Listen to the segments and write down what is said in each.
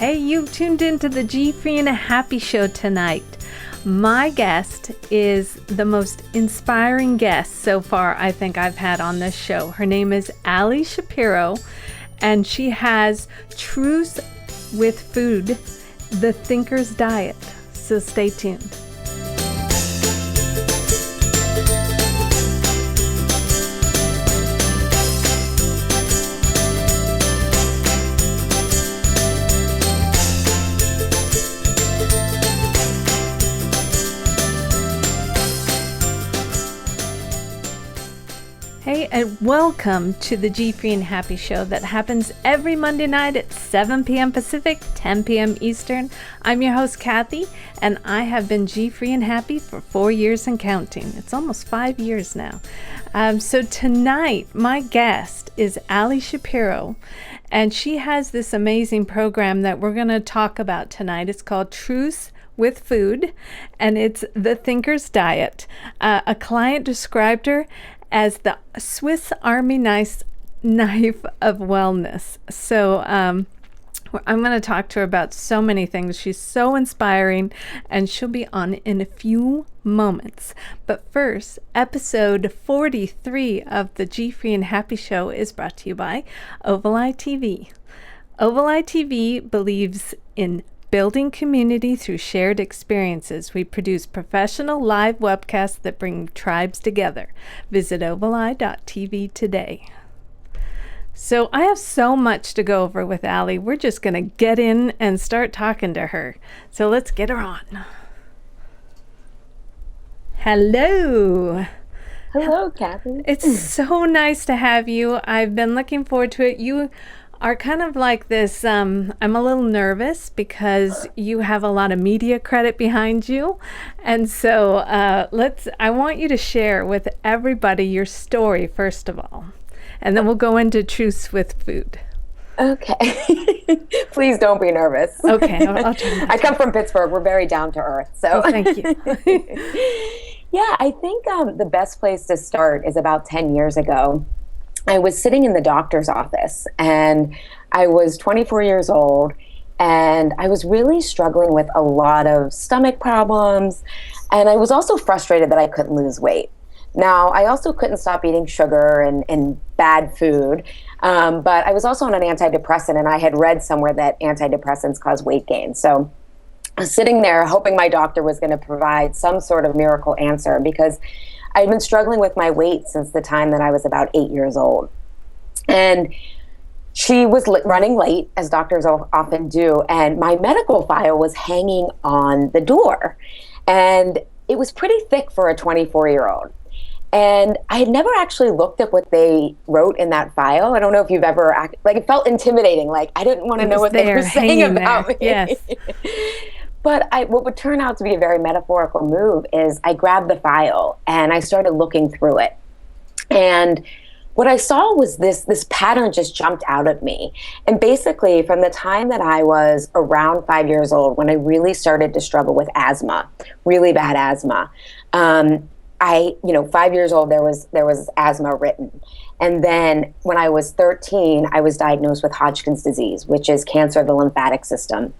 Hey, you've tuned into the GFree and Happy show tonight. My guest is the most inspiring guest so far I think I've had on this show. Her name is Ali Shapiro, and she has Truce with Food, the Thinker's Diet. So stay tuned. Hey, and welcome to the GFree and Happy show that happens every Monday night at 7 p.m. Pacific, 10 p.m. Eastern. I'm your host, Kathy, and I have been GFree and Happy for 4 years and counting. It's almost 5 years now. So tonight, my guest is Ali Shapiro, and she has this amazing program that we're going to talk about tonight. It's called Truce with Food, and it's the Thinker's Diet. A client described her as the Swiss Army knife of wellness. So I'm going to talk to her about so many things. She's so inspiring, and she'll be on in a few moments. But first, episode 43 of the GFree and Happy show is brought to you by Oval Eye TV. Oval Eye TV believes in building community through shared experiences. We produce professional live webcasts that bring tribes together. Visit ovaleye.tv today. So I have so much to go over with Ali. We're just going to get in and start talking to her. So let's get her on. Hello. Hello, Kathy. It's so nice to have you. I've been looking forward to it. You are kind of like this, I'm a little nervous because you have a lot of media credit behind you. And so I want you to share with everybody your story, first of all. And then we'll go into Truce with Food. Okay. Please don't be nervous. Okay, I'll try not to. I come from Pittsburgh. We're very down to earth. So thank you. Yeah, I think the best place to start is about 10 years ago. I was sitting in the doctor's office, and I was 24 years old, and I was really struggling with a lot of stomach problems, and I was also frustrated that I couldn't lose weight. Now, I also couldn't stop eating sugar and bad food, but I was also on an antidepressant, and I had read somewhere that antidepressants cause weight gain. So I was sitting there hoping my doctor was going to provide some sort of miracle answer, because I'd been struggling with my weight since the time that I was about 8 years old. And she was running late, as doctors often do, and my medical file was hanging on the door. And it was pretty thick for a 24-year-old. And I had never actually looked at what they wrote in that file. I don't know if you've ever, it felt intimidating. Like, I didn't want to know what they were saying about me. Yes. But what would turn out to be a very metaphorical move is I grabbed the file and I started looking through it. And what I saw was this pattern just jumped out at me. And basically, from the time that I was around 5 years old, when I really started to struggle with asthma, really bad asthma, 5 years old, there was asthma written. And then when I was 13, I was diagnosed with Hodgkin's disease, which is cancer of the lymphatic system.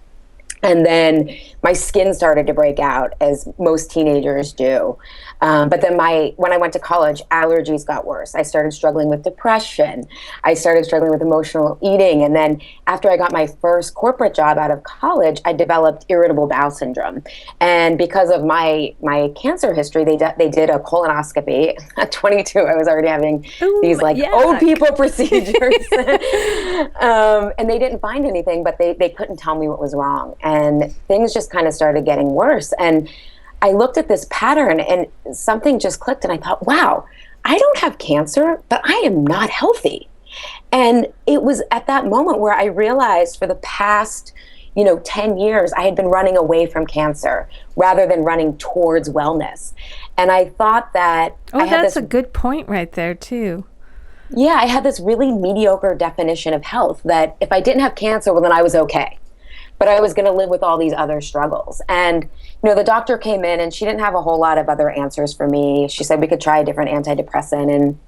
And then my skin started to break out, as most teenagers do. But then when I went to college, allergies got worse. I started struggling with depression. I started struggling with emotional eating. And then after I got my first corporate job out of college, I developed irritable bowel syndrome. And because of my cancer history, they did a colonoscopy. At 22, I was already having these old people procedures. And they didn't find anything, but they couldn't tell me what was wrong. And things just kind of started getting worse. And I looked at this pattern and something just clicked, and I thought, wow, I don't have cancer, but I am not healthy. And it was at that moment where I realized for the past 10 years, I had been running away from cancer rather than running towards wellness. And I thought that that's a good point right there too. Yeah, I had this really mediocre definition of health, that if I didn't have cancer, well, then I was okay. But I was going to live with all these other struggles. And, the doctor came in and she didn't have a whole lot of other answers for me. She said we could try a different antidepressant. And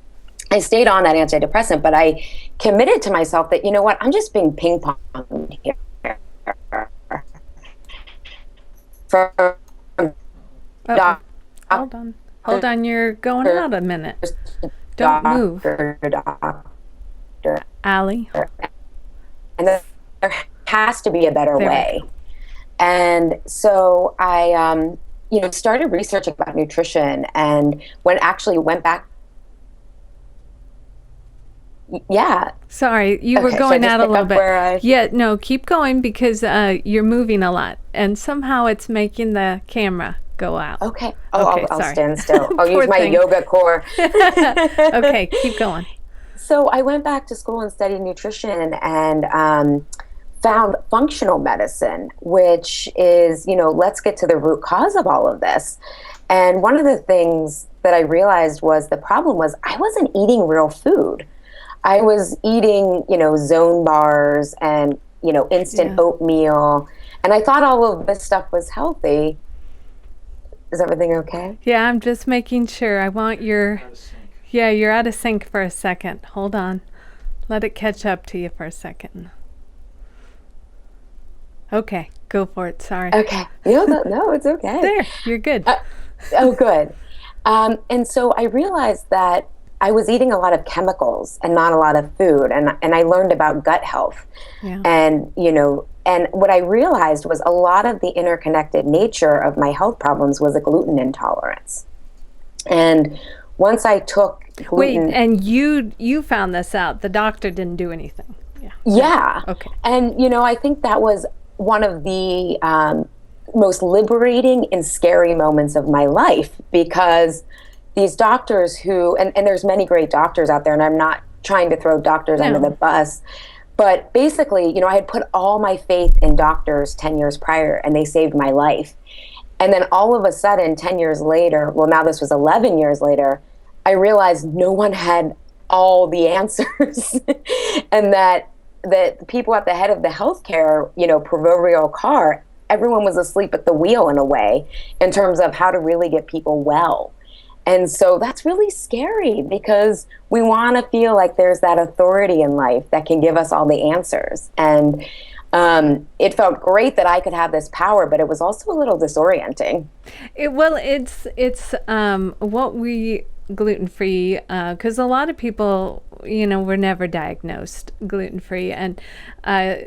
I stayed on that antidepressant, but I committed to myself that, I'm just being ping-ponged here. hold on. Hold on, you're going out a minute. Don't move. Doctor. Allie. And there has to be a better There we way. go. And so I, started researching about nutrition, and went back. Yeah. Sorry, you were Okay, going should I just out a pick little up bit. where I- Yeah, no, keep going because you're moving a lot, and somehow it's making the camera go out. Okay. Okay, I'll sorry. stand still. I'll Poor use my thing. yoga core. Okay, keep going. So I went back to school and studied nutrition, and found functional medicine, which is, let's get to the root cause of all of this. And one of the things that I realized was the problem was I wasn't eating real food. I was eating, Zone bars and, instant oatmeal. And I thought all of this stuff was healthy. Is everything okay? Yeah, I'm just making sure. I want your... Yeah, you're out of sync for a second. Hold on. Let it catch up to you for a second. Okay, go for it. Sorry. Okay. No, it's okay. There, you're good. Oh, good. And so I realized that I was eating a lot of chemicals and not a lot of food. And I learned about gut health. Yeah. And, and what I realized was a lot of the interconnected nature of my health problems was a gluten intolerance. And once I took gluten... Wait, and you found this out. The doctor didn't do anything. Yeah. Okay. And, I think that was one of the most liberating and scary moments of my life, because these doctors who, and there's many great doctors out there, and I'm not trying to throw doctors under the bus, but basically, I had put all my faith in doctors 10 years prior, and they saved my life. And then all of a sudden, 10 years later, well, now this was 11 years later, I realized no one had all the answers. And that the people at the head of the healthcare, proverbial car, everyone was asleep at the wheel in a way, in terms of how to really get people well. And so that's really scary, because we want to feel like there's that authority in life that can give us all the answers. And it felt great that I could have this power, but it was also a little disorienting. It's what we gluten-free, because a lot of people, were never diagnosed gluten-free, and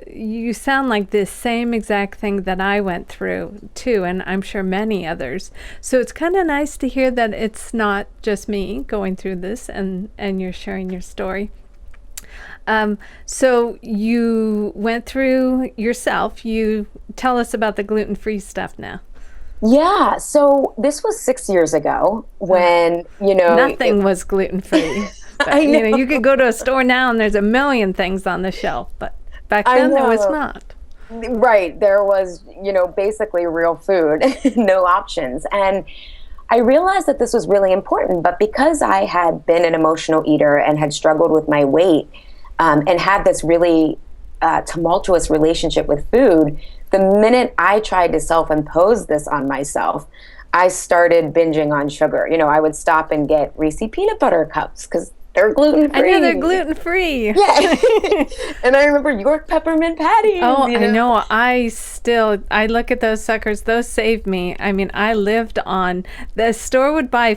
you sound like the same exact thing that I went through too, and I'm sure many others. So it's kind of nice to hear that it's not just me going through this, and you're sharing your story. So you went through yourself. You tell us about the gluten-free stuff now. Yeah, so this was 6 years ago when, nothing was gluten-free. But, I know. You could go to a store now and there's a million things on the shelf, but back then there was not. Right, there was, basically real food, no options. And I realized that this was really important, but because I had been an emotional eater and had struggled with my weight, and had this really tumultuous relationship with food, the minute I tried to self-impose this on myself, I started binging on sugar. I would stop and get Reese peanut butter cups because they're gluten-free. I know they're gluten-free. Yeah. And I remember York peppermint patties. Oh, I know. I look at those suckers. Those saved me. I mean, I lived on, the store would buy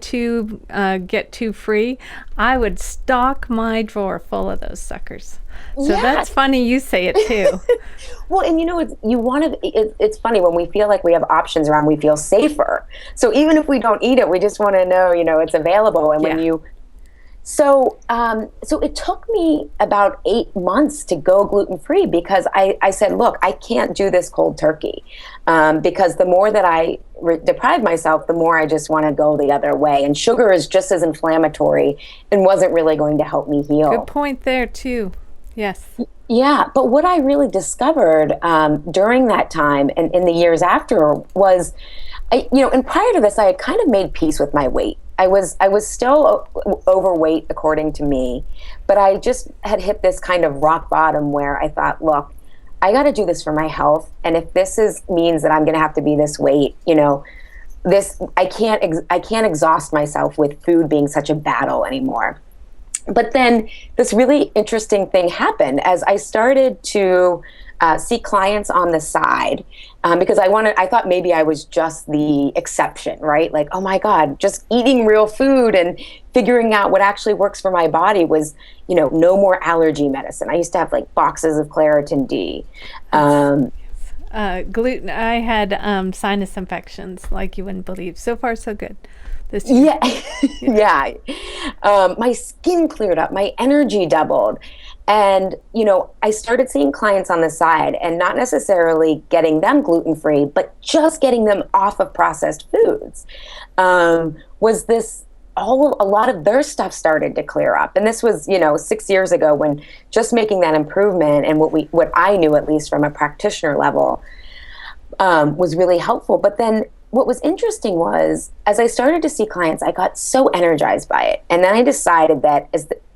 two, get two free. I would stock my drawer full of those suckers. So that's funny you say it too. Well, and it's funny when we feel like we have options around, we feel safer. So even if we don't eat it, we just want to know, it's available. And when so it took me about 8 months to go gluten-free, because I said, look, I can't do this cold turkey, because the more that I deprive myself, the more I just want to go the other way. And sugar is just as inflammatory and wasn't really going to help me heal. Good point there too. Yes. Yeah, but what I really discovered during that time and in the years after was, and prior to this, I had kind of made peace with my weight. I was still overweight according to me, but I just had hit this kind of rock bottom where I thought, look, I got to do this for my health, and if this means that I'm going to have to be this weight, I can't exhaust myself with food being such a battle anymore. But then this really interesting thing happened as I started to see clients on the side, because I thought maybe I was just the exception, right? Like, oh my God, just eating real food and figuring out what actually works for my body was, no more allergy medicine. I used to have like boxes of Claritin D. Gluten. I had sinus infections like you wouldn't believe. So far, so good. This year. Yeah. My skin cleared up, my energy doubled. And, I started seeing clients on the side and not necessarily getting them gluten-free, but just getting them off of processed foods. A lot of their stuff started to clear up. And this was, 6 years ago, when just making that improvement and what I knew, at least from a practitioner level, was really helpful. But then what was interesting was, as I started to see clients, I got so energized by it. And then I decided that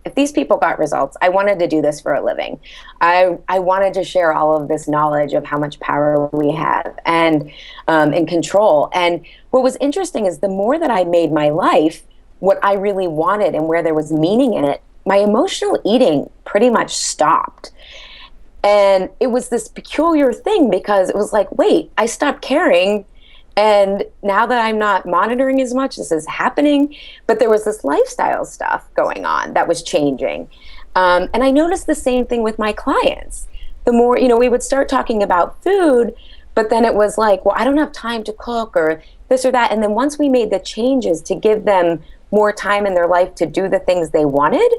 if these people got results, I wanted to do this for a living. I wanted to share all of this knowledge of how much power we have and control. And what was interesting is the more that I made my life what I really wanted and where there was meaning in it, my emotional eating pretty much stopped. And it was this peculiar thing, because it was like, wait, I stopped caring. And now that I'm not monitoring as much, this is happening. But there was this lifestyle stuff going on that was changing. And I noticed the same thing with my clients. The more, we would start talking about food, but then it was like, well, I don't have time to cook or this or that. And then once we made the changes to give them more time in their life to do the things they wanted,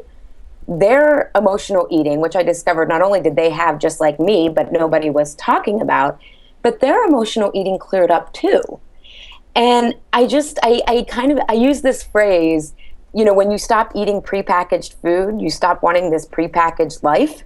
their emotional eating, which I discovered not only did they have just like me, but nobody was talking about, but their emotional eating cleared up too. And I use this phrase, when you stop eating prepackaged food, you stop wanting this prepackaged life.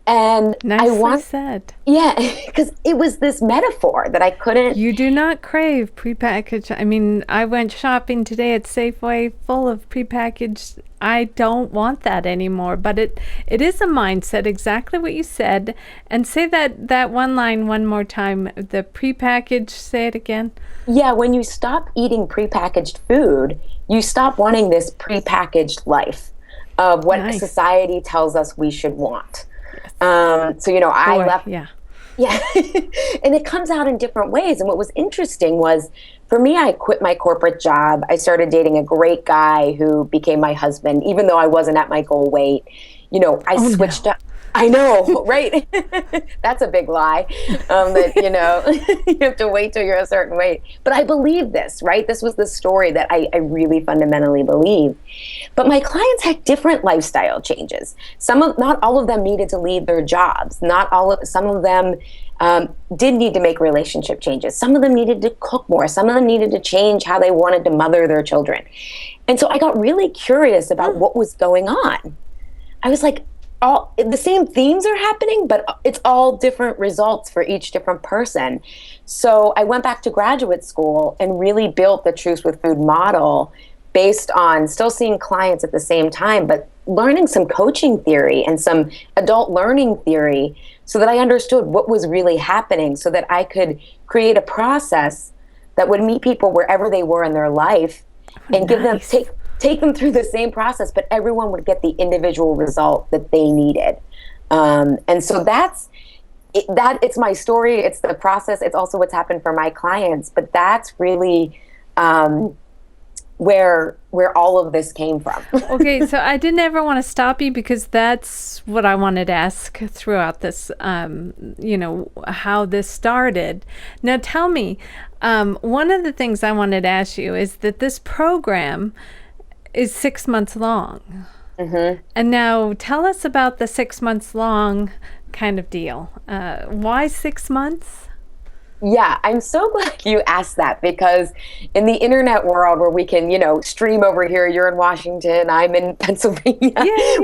And Nicely said. Yeah, because it was this metaphor that I couldn't. You do not crave prepackaged. I mean, I went shopping today at Safeway full of prepackaged. I don't want that anymore. But it is a mindset, exactly what you said. And say that one line one more time. The prepackaged, say it again. Yeah, when you stop eating prepackaged food, you stop wanting this prepackaged life of what society tells us we should want. I left. Yeah. And it comes out in different ways. And what was interesting was, for me, I quit my corporate job. I started dating a great guy who became my husband, even though I wasn't at my goal weight. I switched up. I know, right? That's a big lie. That, you have to wait till you're a certain weight. But I believe this, right? This was the story that I really fundamentally believe. But my clients had different lifestyle changes. Not all of them needed to leave their jobs. Some of them did need to make relationship changes. Some of them needed to cook more. Some of them needed to change how they wanted to mother their children. And so I got really curious about what was going on. I was like, all the same themes are happening, but it's all different results for each different person. So I went back to graduate school and really built the Truce with Food model based on still seeing clients at the same time, but learning some coaching theory and some adult learning theory so that I understood what was really happening, so that I could create a process that would meet people wherever they were in their life and give them, take them through the same process, but everyone would get the individual result that they needed. And so it's my story. It's the process. It's also what's happened for my clients. But that's really where all of this came from. Okay, so I didn't ever want to stop you, because that's what I wanted to ask throughout this, how this started. Now tell me, one of the things I wanted to ask you is that this program is 6 months long. Mm-hmm. And now tell us about the 6 months long kind of deal. Why 6 months? Yeah, I'm so glad you asked that, because in the internet world where we can, stream over here, you're in Washington, I'm in Pennsylvania,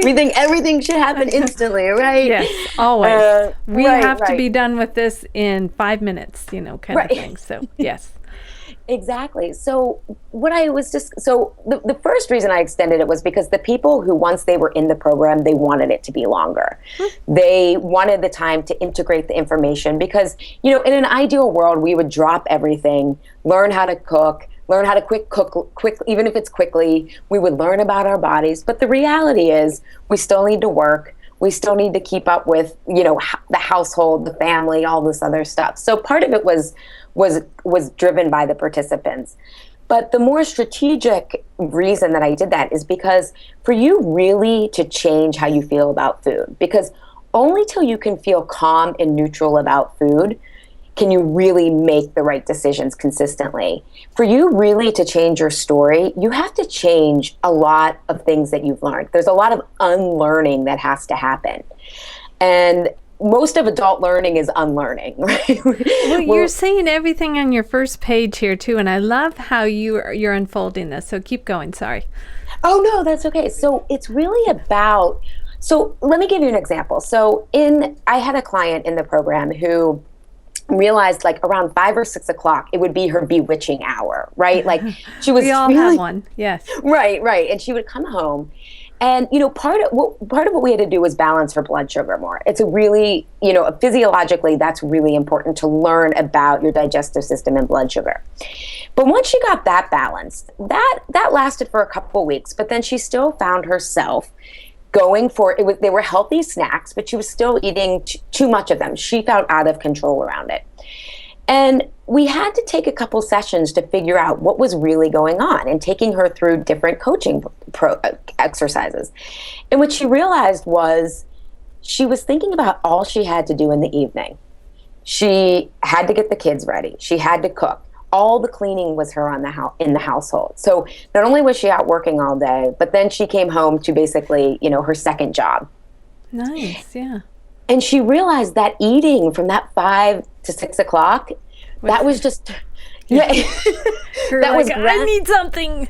we think everything should happen instantly, right? Yes, always. We have to be done with this in 5 minutes, kind of thing. So, yes. Exactly. So the first reason I extended it was because the people who, once they were in the program, they wanted it to be longer. They wanted the time to integrate the information, because, in an ideal world, we would drop everything, learn how to cook, learn how to quick, even if it's quickly, we would learn about our bodies. But the reality is we still need to work. We still need to keep up with, the household, the family, all this other stuff. So part of it was driven by the participants. But the more strategic reason that I did that is because for you really to change how you feel about food, because only till you can feel calm and neutral about food can you really make the right decisions consistently. For you really to change your story, you have to change a lot of things that you've learned. There's a lot of unlearning that has to happen. And most of adult learning is unlearning, right? Well, you're saying everything on your first page here too, and I love how you're unfolding this. So keep going. Sorry. Oh no, that's okay. So it's really about. So let me give you an example. So I had a client in the program who realized like around 5 or 6 o'clock it would be her bewitching hour, right? Like she was We all really, have one. Yes. right, and she would come home. And part of what we had to do was balance her blood sugar more. It's a really, physiologically, that's really important to learn about your digestive system and blood sugar. But once she got that balanced, that lasted for a couple of weeks. But then she still found herself going for it. They were healthy snacks, but she was still eating too much of them. She felt out of control around it. And we had to take a couple sessions to figure out what was really going on and taking her through different coaching exercises. And what she realized was she was thinking about all she had to do in the evening. She had to get the kids ready. She had to cook. All the cleaning was her in the household. So not only was she out working all day, but then she came home to basically, her second job. Nice, yeah. And she realized that eating from that 5 to 6 o'clock, that was just, that was I need something.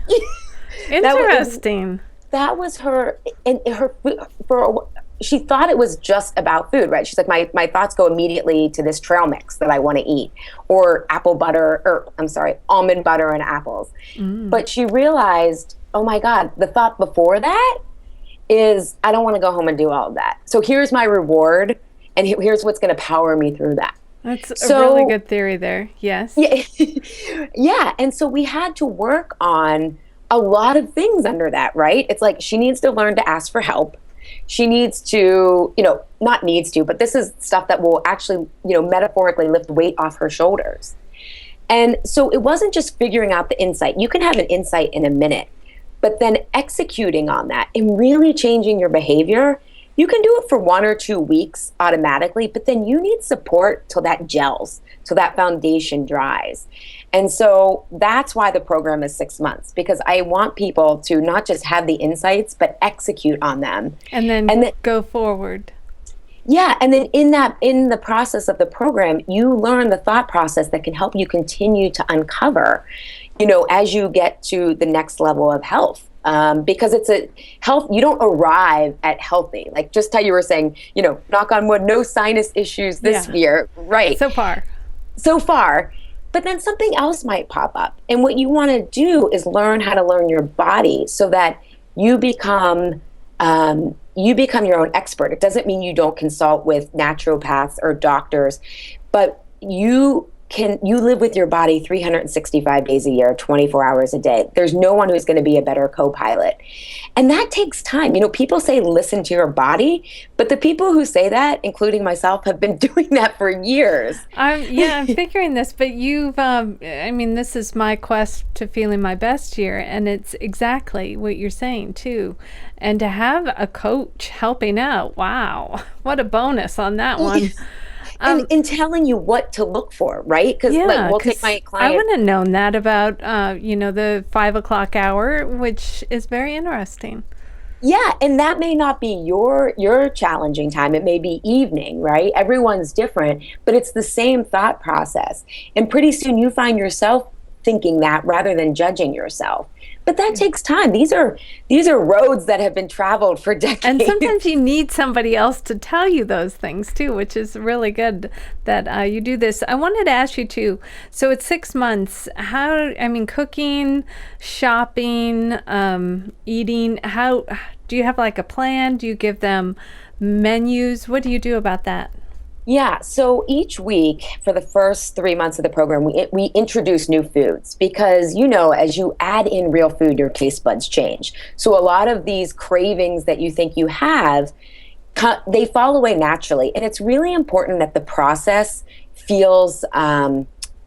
Interesting. That was her, and she thought it was just about food, right? She's like, my thoughts go immediately to this trail mix that I want to eat, or almond butter and apples. But she realized, oh my God, the thought before that is, I don't want to go home and do all of that. So here's my reward, and here's what's going to power me through that. That's a really good theory there. Yes. Yeah. Yeah. And so we had to work on a lot of things under that, right? It's like she needs to learn to ask for help. She needs to, not needs to, but this is stuff that will actually, metaphorically lift weight off her shoulders. And so it wasn't just figuring out the insight. You can have an insight in a minute, but then executing on that and really changing your behavior. You can do it for 1 or 2 weeks automatically, but then you need support till that gels, till that foundation dries. And so that's why the program is 6 months, because I want people to not just have the insights, but execute on them. And then go forward. Yeah. And then in the process of the program, you learn the thought process that can help you continue to uncover, as you get to the next level of health. Because it's a health, you don't arrive at healthy. Like just how you were saying, knock on wood, no sinus issues this year. Right. So far. But then something else might pop up. And what you want to do is learn how to learn your body so that you become your own expert. It doesn't mean you don't consult with naturopaths or doctors, but you live with your body 365 days a year, 24 hours a day. There's no one who's going to be a better co-pilot. And that takes time. People say listen to your body, but the people who say that, including myself, have been doing that for years. I'm figuring this, but this is my quest to feeling my best year, and it's exactly what you're saying too. And to have a coach helping out, wow, what a bonus on that one. And in telling you what to look for, right? Because we'll take my client. I wouldn't have known that about, the 5 o'clock hour, which is very interesting. Yeah, and that may not be your challenging time. It may be evening, right? Everyone's different, but it's the same thought process. And pretty soon you find yourself thinking that rather than judging yourself. But that takes time. These are roads that have been traveled for decades. And sometimes you need somebody else to tell you those things too, which is really good that you do this. I wanted to ask you too, so it's 6 months. Cooking, shopping, eating, how do you have like a plan? Do you give them menus? What do you do about that? Yeah, so each week for the first 3 months of the program, we introduce new foods because, as you add in real food, your taste buds change. So a lot of these cravings that you think you have, they fall away naturally. And it's really important that the process feels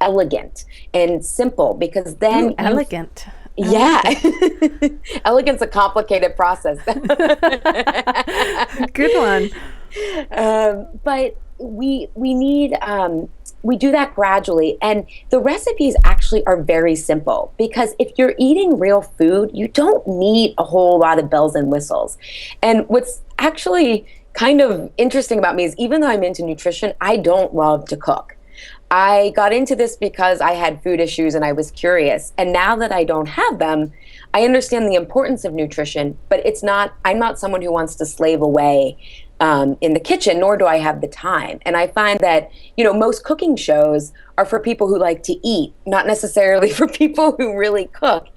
elegant and simple, because then Ooh, elegant. yeah, elegant's a complicated process. Good one. But we need we do that gradually, and the recipes actually are very simple, because if you're eating real food, you don't need a whole lot of bells and whistles. And what's actually kind of interesting about me is, even though I'm into nutrition, I don't love to cook. I got into this because I had food issues and I was curious. And now that I don't have them, I understand the importance of nutrition, but I'm not someone who wants to slave away in the kitchen, nor do I have the time. And I find that, most cooking shows are for people who like to eat, not necessarily for people who really cook.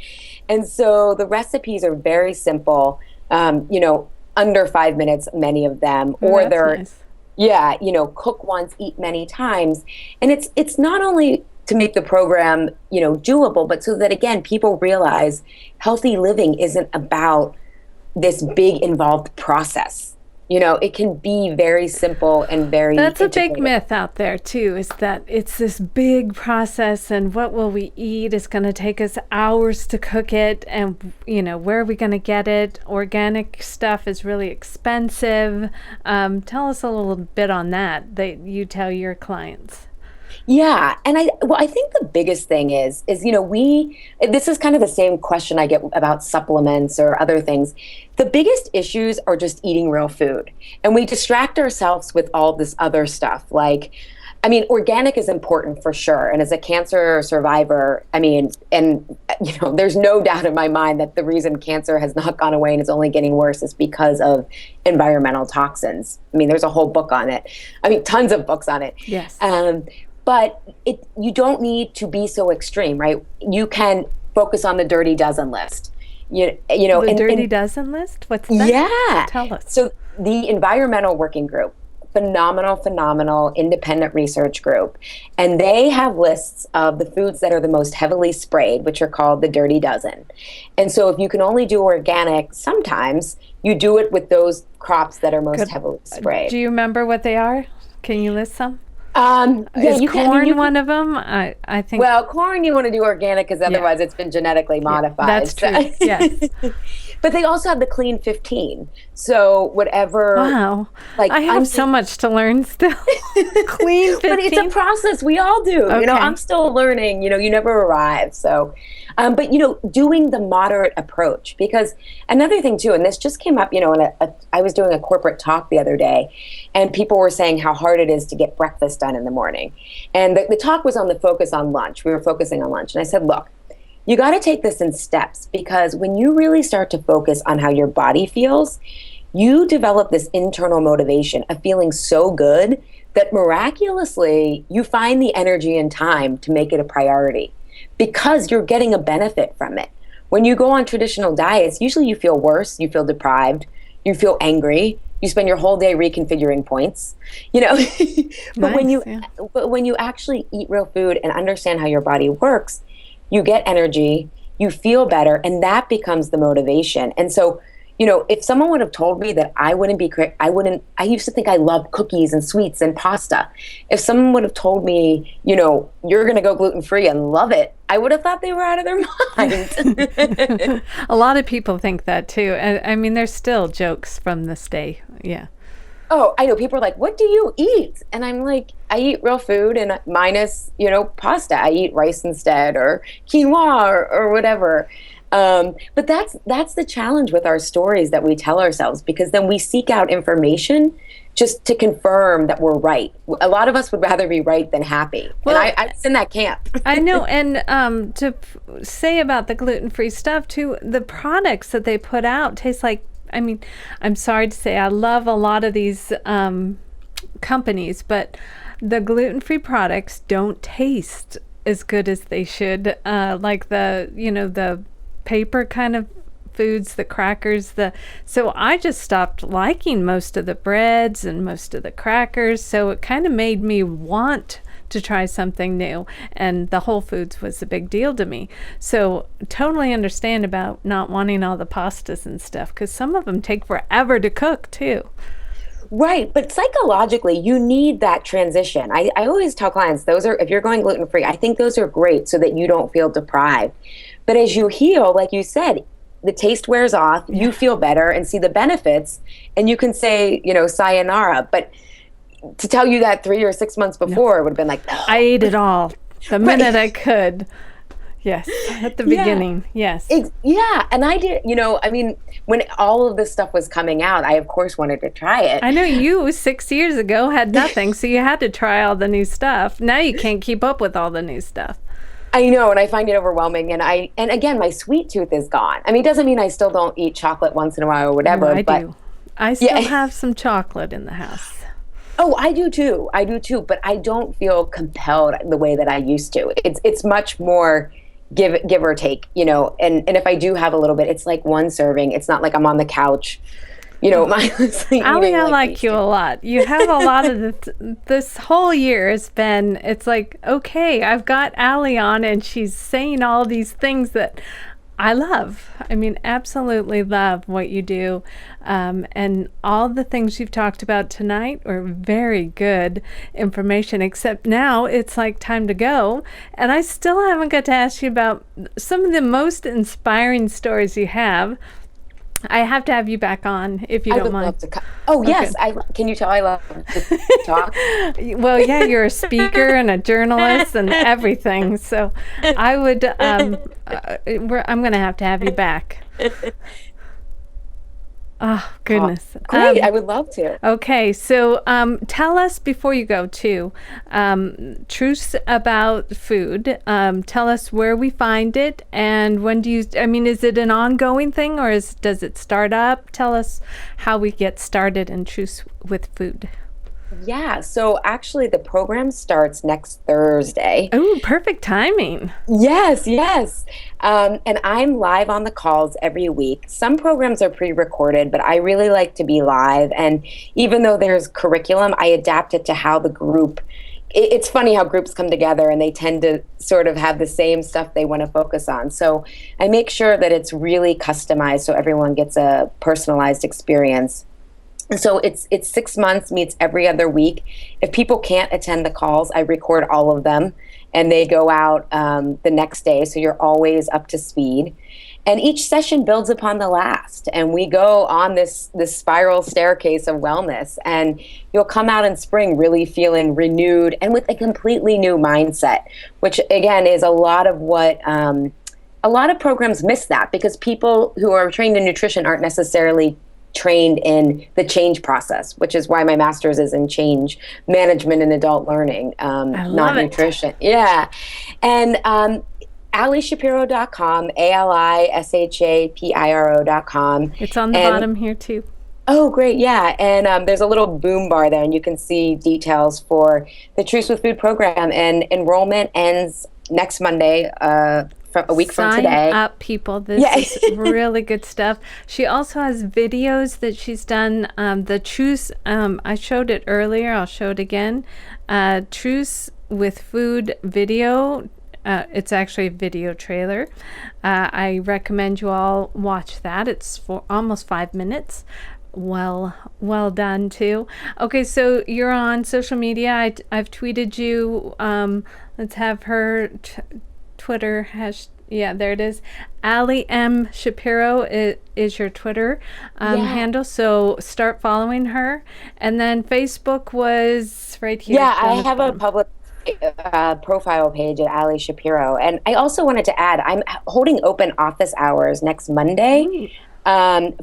And so the recipes are very simple, under 5 minutes, many of them, or they're Nice. yeah, cook once, eat many times. And it's not only to make the program, doable, but so that, again, people realize healthy living isn't about this big involved process. It can be very simple and very That's a big integrated. myth out there too, is that it's this big process, and what will we eat is going to take us hours to cook it, and where are we going to get it? Organic stuff is really expensive. Tell us a little bit on that you tell your clients. Yeah, and I think the biggest thing is this is kind of the same question I get about supplements or other things. The biggest issues are just eating real food, and we distract ourselves with all this other stuff. Like, I mean, organic is important for sure. And as a cancer survivor, there's no doubt in my mind that the reason cancer has not gone away and is only getting worse is because of environmental toxins. I mean, there's a whole book on it. I mean, tons of books on it. Yes. But you don't need to be so extreme, right? You can focus on the dirty dozen list. The Dirty Dozen list? What's that? Yeah. Tell us. So the Environmental Working Group, phenomenal independent research group. And they have lists of the foods that are the most heavily sprayed, which are called the Dirty Dozen. And so if you can only do organic, sometimes you do it with those crops that are most heavily sprayed. Do you remember what they are? Can you list some? Yeah, Is corn one of them? I think. Well, corn you want to do organic, because otherwise it's been genetically modified. That's true. Yes. But they also have the Clean 15. So whatever. Wow. I have so much to learn still. Clean 15. But it's a process. We all do. Okay. I'm still learning. You never arrive. So, but doing the moderate approach, because another thing too, and this just came up. I was doing a corporate talk the other day, and people were saying how hard it is to get breakfast done in the morning. And the talk was on the focus on lunch. We were focusing on lunch, and I said, look, you got to take this in steps, because when you really start to focus on how your body feels, you develop this internal motivation of feeling so good that miraculously you find the energy and time to make it a priority, because you're getting a benefit from it. When you go on traditional diets, usually you feel worse, you feel deprived, you feel angry, you spend your whole day reconfiguring points, but when you actually eat real food and understand how your body works, you get energy, you feel better, and that becomes the motivation. And so, if someone would have told me that I used to think I loved cookies and sweets and pasta. If someone would have told me, you're going to go gluten-free and love it, I would have thought they were out of their mind. A lot of people think that too. And I mean, there's still jokes from this day. Yeah. Oh, I know. People are like, what do you eat? And I'm like, I eat real food, and minus, pasta. I eat rice instead, or quinoa, or whatever. But that's the challenge with our stories that we tell ourselves, because then we seek out information just to confirm that we're right. A lot of us would rather be right than happy. Well, and I was in that camp. I know. And say about the gluten-free stuff too, the products that they put out taste like, I mean, I'm sorry to say, I love a lot of these companies, but the gluten-free products don't taste as good as they should. Like the paper kind of foods, the crackers, so I just stopped liking most of the breads and most of the crackers. So it kind of made me want to try something new, and the Whole Foods was a big deal to me. So totally understand about not wanting all the pastas and stuff, because some of them take forever to cook too. Right. But psychologically, you need that transition. I always tell clients, those are, if you're going gluten free, I think those are great so that you don't feel deprived. But as you heal, like you said, the taste wears off, you feel better and see the benefits, and you can say, sayonara. But to tell you that 3 or 6 months before, it would have been like, no. I ate it all the Right. minute I could. Yes, at the beginning. Yes. Yeah, and I did, when all of this stuff was coming out, I of course wanted to try it. I know you 6 years ago had nothing, so you had to try all the new stuff. Now you can't keep up with all the new stuff. I know, and I find it overwhelming. And again, my sweet tooth is gone. I mean, it doesn't mean I still don't eat chocolate once in a while or whatever. I but do. I still have some chocolate in the house. Oh, I do too. But I don't feel compelled the way that I used to. It's much more give or take, and if I do have a little bit, it's like one serving. It's not like I'm on the couch, mindlessly Ali, eating. I like you a lot. You have a lot of this whole year has been, it's like, okay, I've got Ali on and she's saying all these things that I love. I mean, absolutely love what you do. And all the things you've talked about tonight were very good information, except now it's like time to go. And I still haven't got to ask you about some of the most inspiring stories you have. I have to have you back on if you don't mind. Love to oh, okay. Yes. Can you tell I love to talk? Well, yeah, you're a speaker and a journalist and everything. So I would, I'm going to have you back. Oh, goodness. Great. I would love to. Okay. So tell us before you go, too, Truce about food. Tell us where we find it and when do you, is it an ongoing thing or does it start up? Tell us how we get started in Truce with food. Yeah, so actually the program starts next Thursday. Oh, perfect timing. Yes. And I'm live on the calls every week. Some programs are pre-recorded, but I really like to be live. And even though there's curriculum, I adapt it to how the group, it's funny how groups come together and they tend to sort of have the same stuff they want to focus on. So I make sure that it's really customized so everyone gets a personalized experience. So it's 6 months, meets every other week. If people can't attend the calls, I record all of them and they go out the next day. So you're always up to speed. And each session builds upon the last. And we go on this spiral staircase of wellness. And you'll come out in spring really feeling renewed and with a completely new mindset, which again is a lot of what a lot of programs miss that because people who are trained in nutrition aren't necessarily trained in the change process, which is why my master's is in change management and adult learning, not nutrition. Yeah. And AliShapiro.com, AliShapiro.com. It's on the bottom here too. Oh, great. Yeah. And there's a little boom bar there and you can see details for the Truce with Food program, and enrollment ends next Monday, a week from today. Sign up, people. This is really good stuff. She also has videos that she's done. The Truce, I showed it earlier. I'll show it again. Truce with Food video. It's actually a video trailer. I recommend you all watch that. It's for almost 5 minutes. Well done too. Okay, so you're on social media. I've tweeted you. Let's have her Twitter there it is. Ali M. Shapiro is your Twitter handle. So start following her. And then Facebook was right here. Yeah, I have a public profile page at Ali Shapiro. And I also wanted to add, I'm holding open office hours next Monday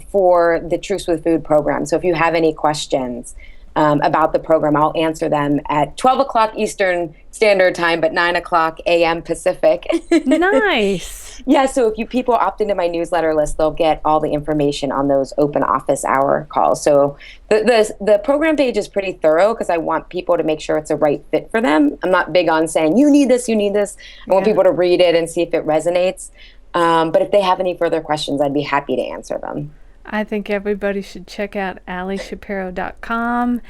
for the Truce with Food program. So if you have any questions about the program, I'll answer them at 12 o'clock Eastern Standard Time, but 9 o'clock a.m. Pacific. Nice. Yeah, so if people opt into my newsletter list, they'll get all the information on those open office hour calls. So the program page is pretty thorough because I want people to make sure it's a right fit for them. I'm not big on saying, you need this. I want people to read it and see if it resonates. But if they have any further questions, I'd be happy to answer them. I think everybody should check out AllieShapiro.com,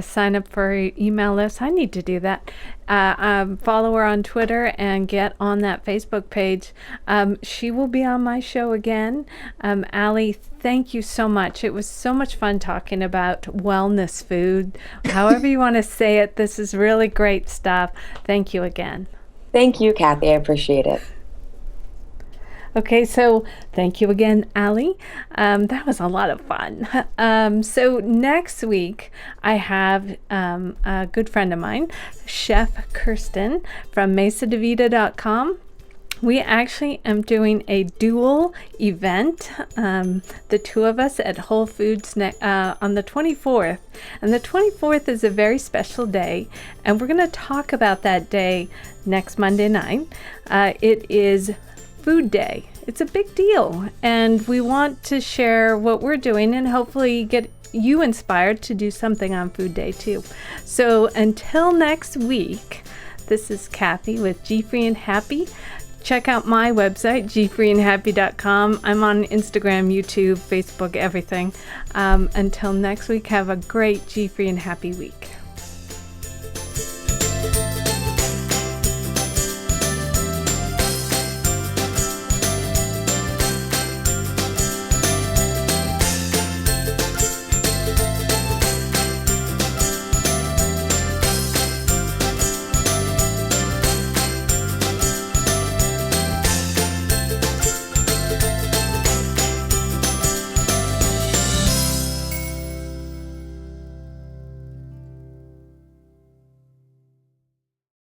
sign up for her email list. I need to do that. Follow her on Twitter and get on that Facebook page. She will be on my show again. Allie, thank you so much. It was so much fun talking about wellness food. However you want to say it, this is really great stuff. Thank you again. Thank you, Kathy. I appreciate it. Okay, so thank you again, Allie. That was a lot of fun. So next week, I have a good friend of mine, Chef Kirsten from mesadevita.com. We actually am doing a dual event, the two of us at Whole Foods on the 24th. And the 24th is a very special day, and we're going to talk about that day next Monday night. It is Food Day. It's a big deal, and we want to share what we're doing and hopefully get you inspired to do something on Food Day too. So until next week, this is Kathy with GFree and Happy. Check out my website, GFreeandHappy.com. I'm on Instagram, YouTube, Facebook, everything. Until next week, have a great GFree and Happy week.